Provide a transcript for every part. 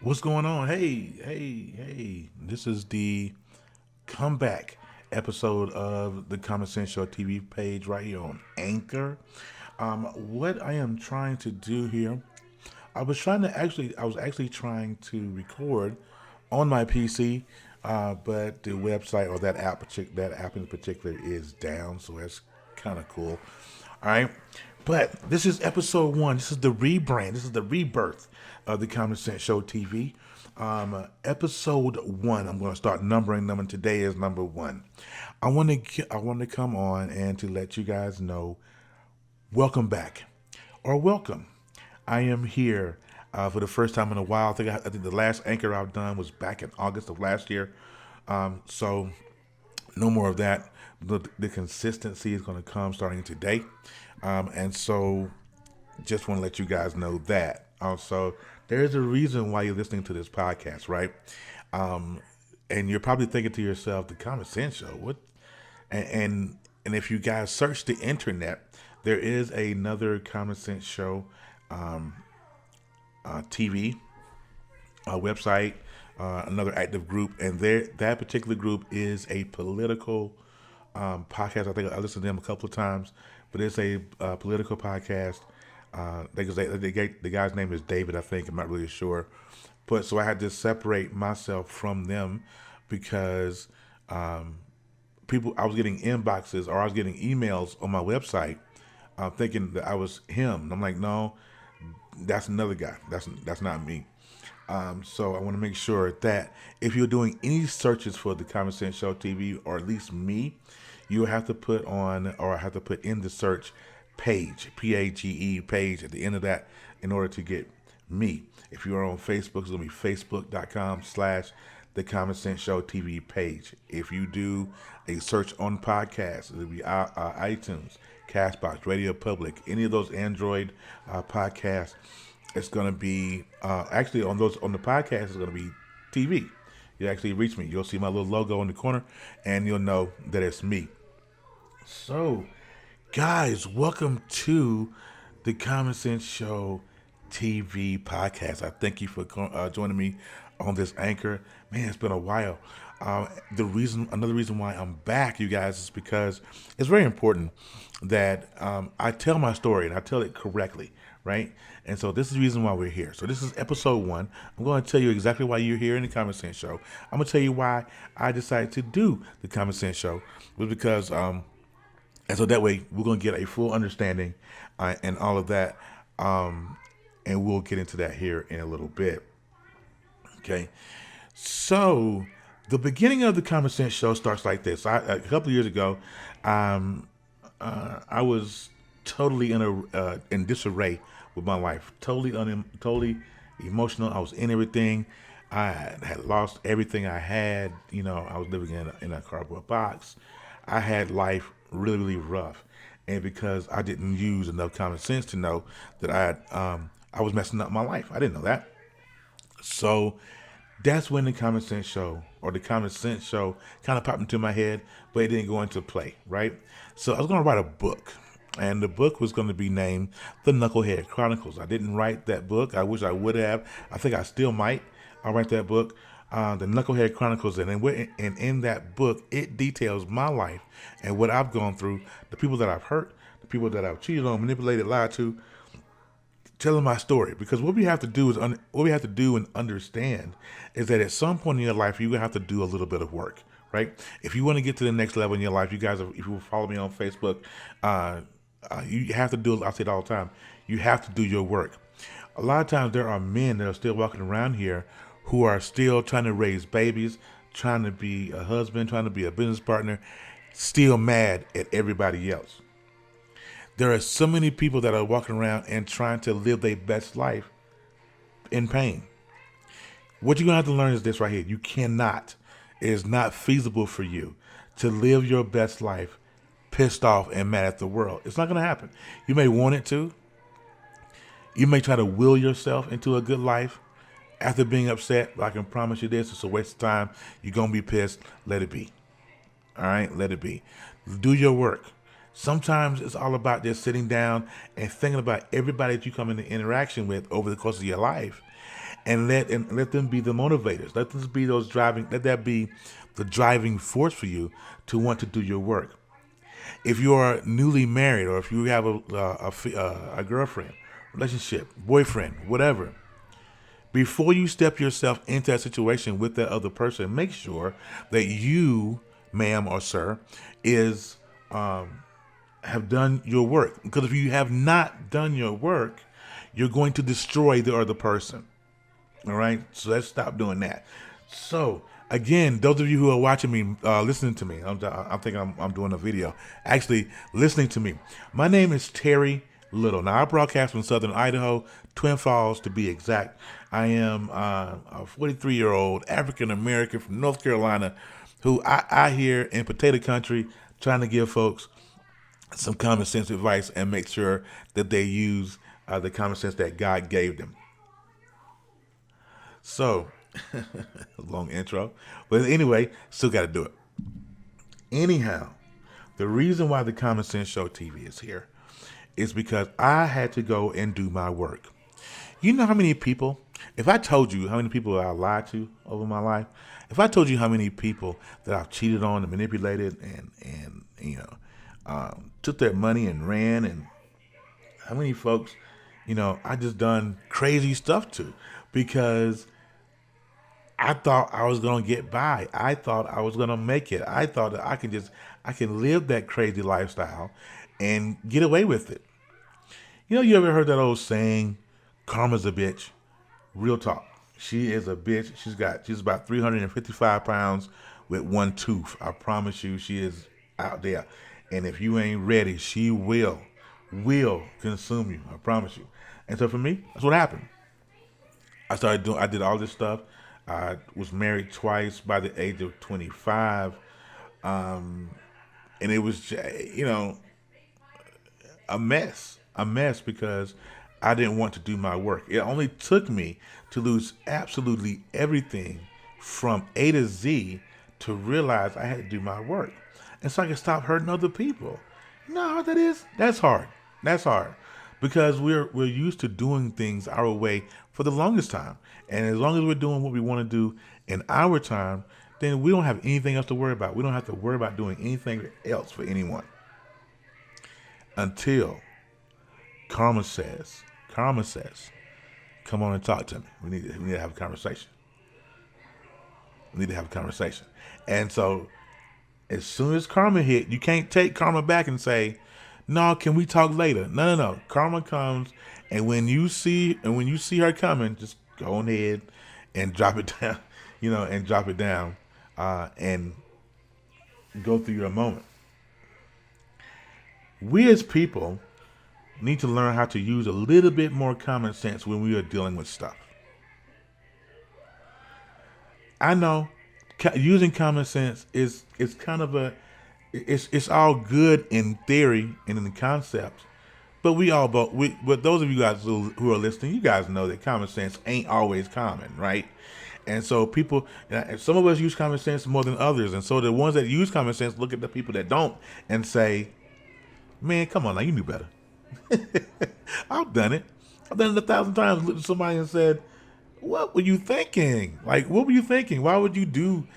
What's going on? Hey. This is the comeback episode of the Common Sense Show TV page right here on Anchor. What I am trying to do here, I was actually trying to record on my PC, but the website or that app in particular is down, so that's kind of cool. All right. But this is episode one. This is the rebrand. This is the rebirth of the Common Sense Show TV. Episode one. I'm going to start numbering them, and today is number one. I want to come on and to let you guys know, welcome back, or welcome. I am here for the first time in a while. I think the last anchor I've done was back in August of last year. So no more of that. The consistency is going to come starting today. And so just want to let you guys know that. Also, there's a reason why you're listening to this podcast, right? And you're probably thinking to yourself, the Common Sense Show, what? And if you guys search the internet, there is another Common Sense Show TV website, another active group, and that particular group is a political podcast. I think I listened to them a couple of times, but it's a political podcast. The guy's name is David, I think. I'm not really sure, but so I had to separate myself from them because I was getting inboxes or I was getting emails on my website, thinking that I was him. And I'm like, no, that's another guy. That's not me. So I want to make sure that if you're doing any searches for the Common Sense Show TV, or at least me, you have to put on, or have to put in the search page, PAGE page at the end of that in order to get me. If you are on Facebook, it's going to be facebook.com/ the Common Sense Show TV page. If you do a search on podcasts, it'll be iTunes, Castbox, Radio Public, any of those Android podcasts. It's going to be actually on the podcast. It's going to be TV. You actually reach me. You'll see my little logo in the corner, and you'll know that it's me. So, guys, welcome to the Common Sense Show TV podcast. I thank you for joining me on this anchor. Man, it's been a while. Another reason why I'm back, you guys, is because it's very important that I tell my story and I tell it correctly, right? And so this is the reason why we're here. So this is episode one. I'm going to tell you exactly why you're here in the Common Sense Show. I'm going to tell you why I decided to do the Common Sense Show. It was because, and so that way we're going to get a full understanding and all of that. And we'll get into that here in a little bit. Okay. So the beginning of the Common Sense Show starts like this. A couple of years ago, I was totally in disarray with my life. Totally emotional. I was in everything. I had lost everything I had. You know, I was living in a cardboard box. I had life really, really rough, and because I didn't use enough common sense to know that I was messing up my life. I didn't know that. So that's when the Common Sense Show kind of popped into my head, but it didn't go into play, right? So I was going to write a book, and the book was going to be named The Knucklehead Chronicles. I didn't write that book. I wish I would have. I think I still might. I'll write that book, The Knucklehead Chronicles, and in that book, it details my life and what I've gone through, the people that I've hurt, the people that I've cheated on, manipulated, lied to, telling my story. Because what we have to do and understand is that at some point in your life you're gonna have to do a little bit of work, right? If you want to get to the next level in your life, you guys, if you follow me on Facebook, you have to do. I say it all the time. You have to do your work. A lot of times there are men that are still walking around here who are still trying to raise babies, trying to be a husband, trying to be a business partner, still mad at everybody else. There are so many people that are walking around and trying to live their best life in pain. What you're going to have to learn is this right here. You cannot, it is not feasible for you to live your best life pissed off and mad at the world. It's not going to happen. You may want it to. You may try to will yourself into a good life after being upset, but I can promise you this, it's a waste of time. You're going to be pissed. Let it be. All right? Let it be. Do your work. Sometimes it's all about just sitting down and thinking about everybody that you come into interaction with over the course of your life and let them be the motivators. Let them be those driving. Let that be the driving force for you to want to do your work. If you are newly married, or if you have a girlfriend, relationship, boyfriend, whatever, before you step yourself into that situation with that other person, make sure that you, ma'am or sir, is have done your work. Because if you have not done your work, you're going to destroy the other person. All right, so let's stop doing that. So again, those of you who are watching me, listening to me, I think I'm doing a video. Actually, listening to me. My name is Terry Little. Now I broadcast from Southern Idaho, Twin Falls to be exact. I am a 43-year-old African American from North Carolina, who I here in Potato Country, trying to give folks some common sense advice and make sure that they use the common sense that God gave them. So, long intro. But anyway, still got to do it. Anyhow, the reason why the Common Sense Show TV is here is because I had to go and do my work. You know how many people, if I told you how many people I lied to over my life, if I told you how many people that I've cheated on and manipulated and took their money and ran, and how many folks, I just done crazy stuff to, because I thought I was gonna get by. I thought I was gonna make it. I thought that I can live that crazy lifestyle and get away with it. You ever heard that old saying, "Karma's a bitch"? Real talk. She is a bitch. She's about 355 pounds with one tooth. I promise you, she is out there. And if you ain't ready, she will consume you. I promise you. And so for me, that's what happened. I did all this stuff. I was married twice by the age of 25. And it was, a mess because I didn't want to do my work. It only took me to lose absolutely everything from A to Z to realize I had to do my work. And so I could stop hurting other people. You know how that is? That's hard. That's hard. Because we're used to doing things our way for the longest time. And as long as we're doing what we want to do in our time, then we don't have anything else to worry about. We don't have to worry about doing anything else for anyone. Until karma says, come on and talk to me. We need to have a conversation. We need to have a conversation. And so as soon as karma hit, you can't take karma back and say, "No, can we talk later?" No. Karma comes, and when you see her coming, just go on ahead and drop it down, and drop it down, and go through your moment. We as people need to learn how to use a little bit more common sense when we are dealing with stuff. I know using common sense is kind of it's all good in theory and in the concept, but but those of you guys who are listening, you guys know that common sense ain't always common, right? And so some of us use common sense more than others, and so the ones that use common sense look at the people that don't and say, "Man, come on now, you knew better." I've done it. I've done it 1,000 times. Looked at somebody and said, "What were you thinking? Like, what were you thinking? Why would you do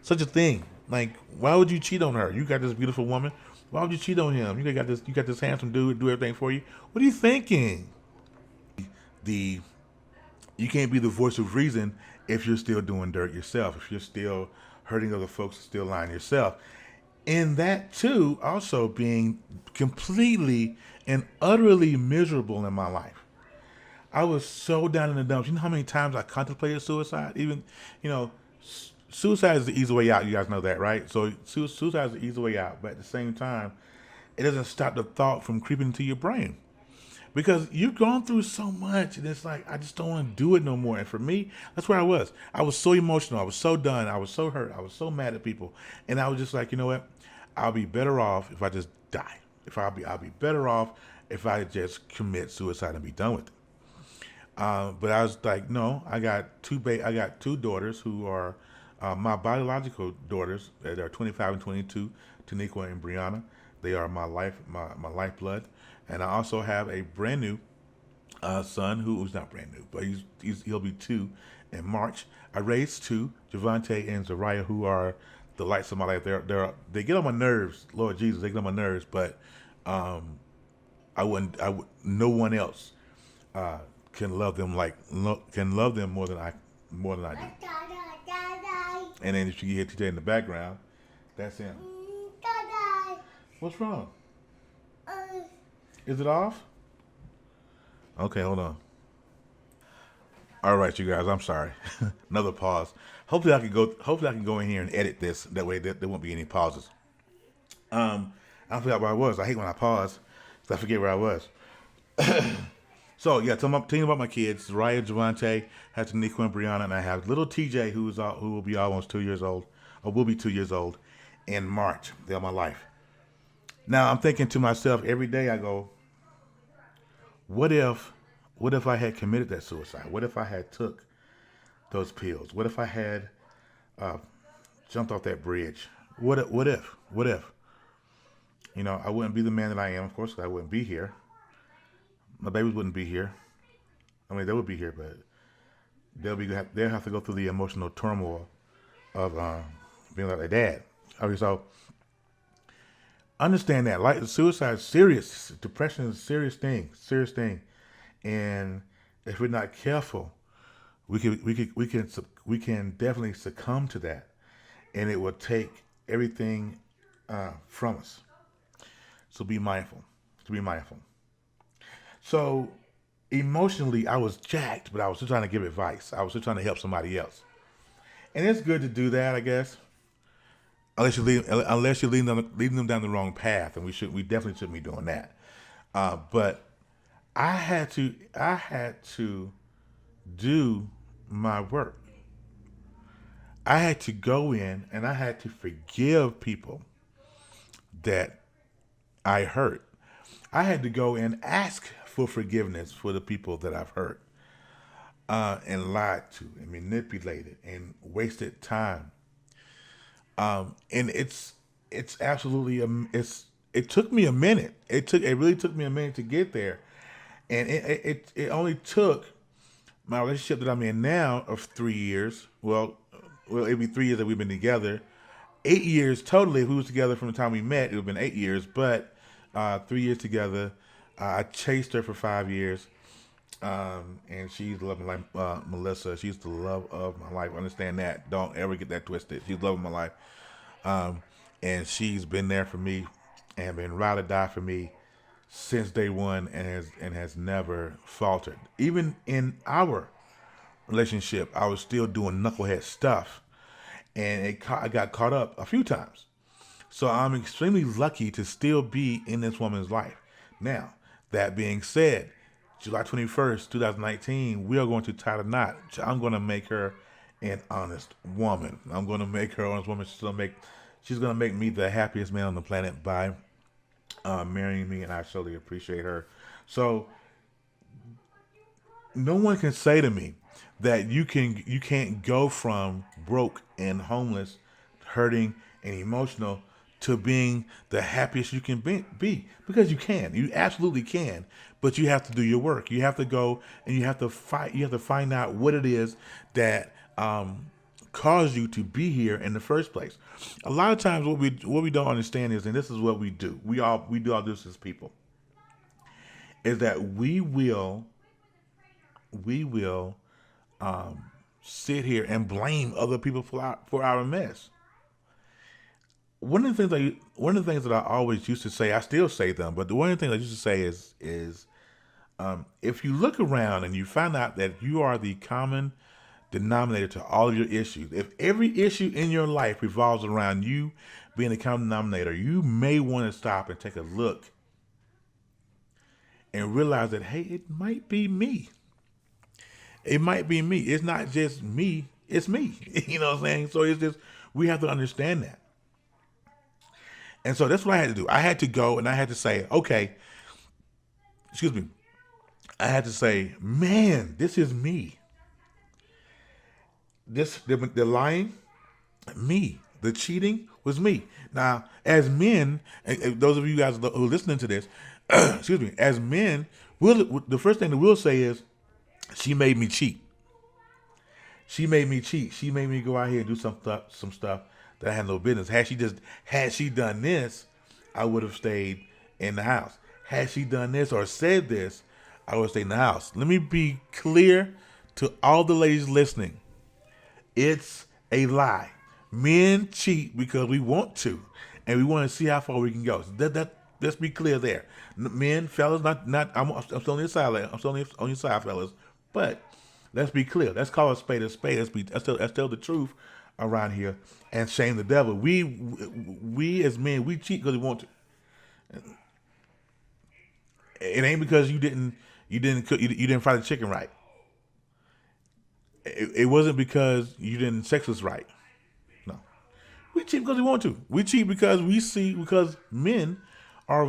such a thing? Like, why would you cheat on her? You got this beautiful woman. Why would you cheat on him? You got this handsome dude do everything for you. What are you thinking?" You can't be the voice of reason if you're still doing dirt yourself. If you're still hurting other folks, still lying yourself. And that too, also being completely and utterly miserable in my life. I was so down in the dumps. You know how many times I contemplated suicide? Even, suicide is the easy way out. You guys know that, right? So suicide is the easy way out. But at the same time, it doesn't stop the thought from creeping into your brain. Because you've gone through so much, and it's like, I just don't want to do it no more. And for me, that's where I was. I was so emotional. I was so done. I was so hurt. I was so mad at people. And I was just like, you know what? I'll be better off if I just die. I'll be better off if I just commit suicide and be done with it. But I was like, no, I got two daughters who are my biological daughters that are 25 and 22, Taniqua and Brianna. They are my lifeblood. And I also have a brand new son who's not brand new, but he'll be 2 in March. I raised 2, Javante and Zariah, who are the lights of my life. They get on my nerves, Lord Jesus, they get on my nerves, but um, no one else can love them can love them more than I do. And then if you hear TJ in the background, that's him. What's wrong? Is it off? Okay, hold on. All right, you guys. I'm sorry. Another pause. Hopefully, I can go. Hopefully, I can go in here and edit this. That way, there won't be any pauses. I forgot where I was. I hate when I pause, so I forget where I was. So yeah, tell me about my kids. Raya, Javante, have Taniqua and Brianna, and I have little TJ, who will be almost 2 years old, or will be 2 years old in March. They're my life. Now I'm thinking to myself every day. I go, what if I had committed that suicide? What if I had took those pills? What if I had jumped off that bridge? What if? You know, I wouldn't be the man that I am. Of course, I wouldn't be here. My babies wouldn't be here. I mean, they would be here, but they'll have to go through the emotional turmoil of being like their dad. Okay, so understand that like suicide is serious. Depression is a serious thing, and if we're not careful, we can definitely succumb to that, and it will take everything from us. So be mindful. So emotionally, I was jacked, but I was still trying to give advice. I was still trying to help somebody else, and it's good to do that, I guess. Unless you're leading them down the wrong path, and we definitely shouldn't be doing that. But I had to do my work. I had to go in and I had to forgive people that I hurt. I had to go and ask for forgiveness for the people that I've hurt, and lied to and manipulated and wasted time. And it's absolutely it took me a minute. It really took me a minute to get there, and it only took my relationship that I'm in now of 3 years. It'd be 3 years that we've been together. 8 years totally. If we was together from the time we met, it would have been 8 years. But 3 years together. I chased her for 5 years, and she's the love of my life. Melissa, she's the love of my life. Understand that. Don't ever get that twisted. She's the love of my life, and she's been there for me and been ride or die for me since day one, and has never faltered. Even in our relationship, I was still doing knucklehead stuff, and I got caught up a few times. So I'm extremely lucky to still be in this woman's life. Now, that being said, July 21st, 2019, we are going to tie the knot. I'm going to make her an honest woman. I'm going to make her an honest woman. She's going to make me the happiest man on the planet by marrying me, and I surely appreciate her. So no one can say to me that you can't go from broke and homeless, hurting and emotional, to being the happiest you can be, because you absolutely can, but you have to do your work. You have to go and you have to fight. You have to find out what it is that caused you to be here in the first place. A lot of times, what we don't understand is, and this is what we do. We do all this as people, is that we will sit here and blame other people for our mess. One of the things that I always used to say, I still say them, but one of the things I used to say is if you look around and you find out that you are the common denominator to all of your issues, if every issue in your life revolves around you being the common denominator, you may want to stop and take a look and realize that, hey, it might be me. It might be me. It's not just me. It's me. You know what I'm saying? So it's just, we have to understand that. And so that's what I had to do. I had to go and I had to say, okay, excuse me. I had to say, man, this is me. The lying, me. The cheating was me. Now, as men, and those of you guys who are listening to this, excuse me, as men, The first thing that we'll say is, she made me cheat. She made me cheat. She made me go out here and do some stuff that I had no business. Had she done this, I would have stayed in the house. Had she done this or said this, I would stay in the house. Let me be clear to all the ladies listening. It's a lie. Men cheat because we want to, and we want to see how far we can go. So let's be clear there. Men, fellas, not. I'm still on your side. I'm still on your side, fellas. But let's be clear. Let's call a spade a spade. Let's tell the truth around here and shame the devil. We as men, we cheat because we want to. It ain't because you didn't cook, you didn't fry the chicken right. It wasn't because you didn't sex us right. No, we cheat because we want to. We cheat because because men are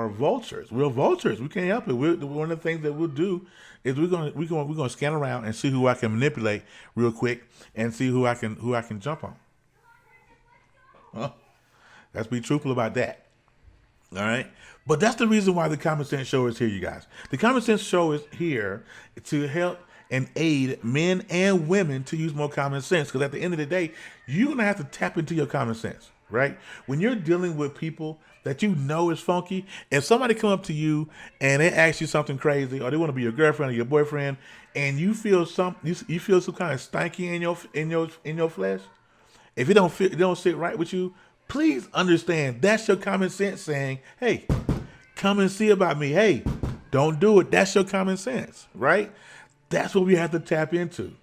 vultures. We're vultures. We can't help it. One of the things that we'll do is we're gonna scan around and see who I can manipulate real quick and see who I can jump on. Well, let's be truthful about that. All right. But that's the reason why the Common Sense Show is here, you guys. The Common Sense Show is here to help and aid men and women to use more common sense. Because at the end of the day, you're going to have to tap into your common sense, right? When you're dealing with people that you know is funky, if somebody come up to you and they ask you something crazy, or they want to be your girlfriend or your boyfriend, and you feel some kind of stanky in your flesh, if it don't sit right with you, please understand that's your common sense saying, hey, come and see about me. Hey, don't do it. That's your common sense, right? That's what we have to tap into.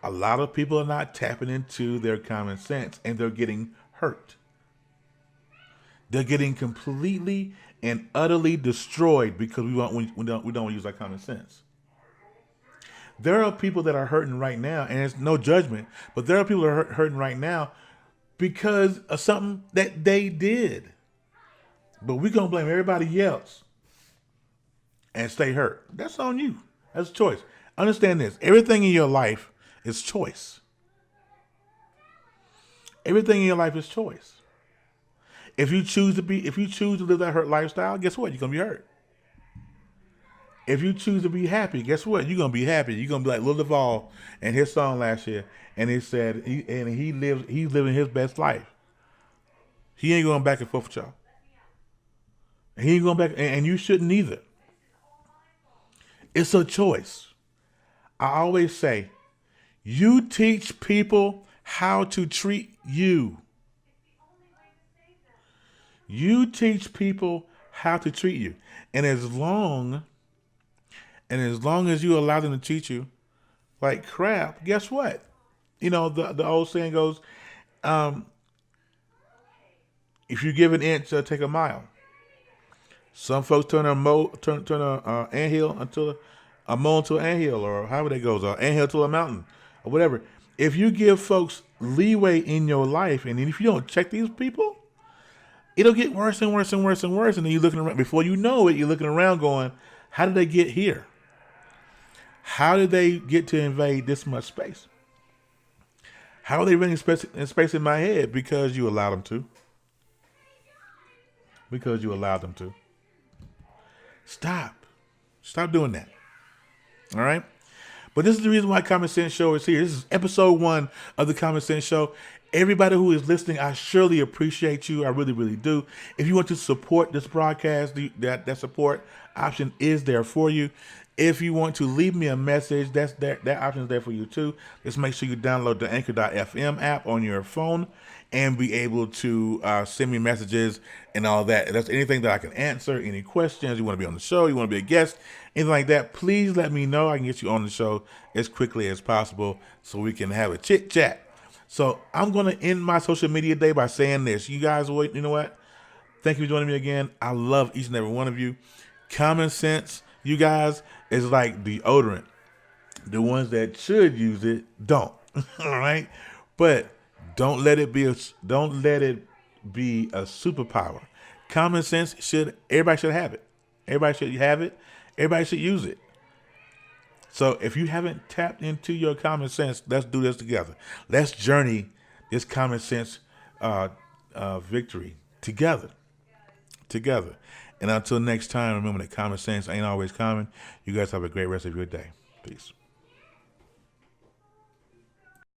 A lot of people are not tapping into their common sense, and they're getting hurt. They're getting completely and utterly destroyed because we don't use our common sense. There are people that are hurting right now, and it's no judgment, but there are people that are hurting right now because of something that they did. But we're going to blame everybody else and stay hurt. That's on you. That's a choice. Understand this. Everything in your life is choice. Everything in your life is choice. If you choose to live that hurt lifestyle, guess what? You're going to be hurt. If you choose to be happy, guess what? You're going to be happy. You're going to be like Lil Duval and his song last year. And he said he's living his best life. He ain't going back and forth with y'all. He ain't going back, and you shouldn't either. It's a choice. I always say, you teach people how to treat you. You teach people how to treat you. And as long as you allow them to treat you like crap, guess what? You know, the old saying goes, if you give an inch, take a mile. Some folks turn a anthill into a mole into an anthill, or however that goes, or anthill to a mountain, or whatever. If you give folks leeway in your life, and if you don't check these people, it'll get worse and worse and worse and worse. And then you're looking around. Before you know it, you're looking around going, how did they get here? How did they get to invade this much space? How are they renting space in my head? Because you allowed them to. Because you allowed them to. Stop doing that. All right. But this is the reason why Common Sense Show is here. This is episode 1 of the Common Sense Show. Everybody who is listening, I surely appreciate you. I really, really do. If you want to support this broadcast, that support option is there for you. If you want to leave me a message, that option is there for you too. Just make sure you download the Anchor.fm app on your phone and be able to send me messages and all that. If that's anything that I can answer, any questions, you want to be on the show, you want to be a guest, anything like that, please let me know. I can get you on the show as quickly as possible so we can have a chit chat. So I'm going to end my social media day by saying this. You guys, you know what? Thank you for joining me again. I love each and every one of you. Common sense, you guys, is like deodorant. The ones that should use it don't. All right? But don't let it be a superpower. Common sense everybody should have it. Everybody should have it. Everybody should use it. So if you haven't tapped into your common sense, let's do this together. Let's journey this common sense victory together. And until next time, remember that common sense ain't always common. You guys have a great rest of your day. Peace.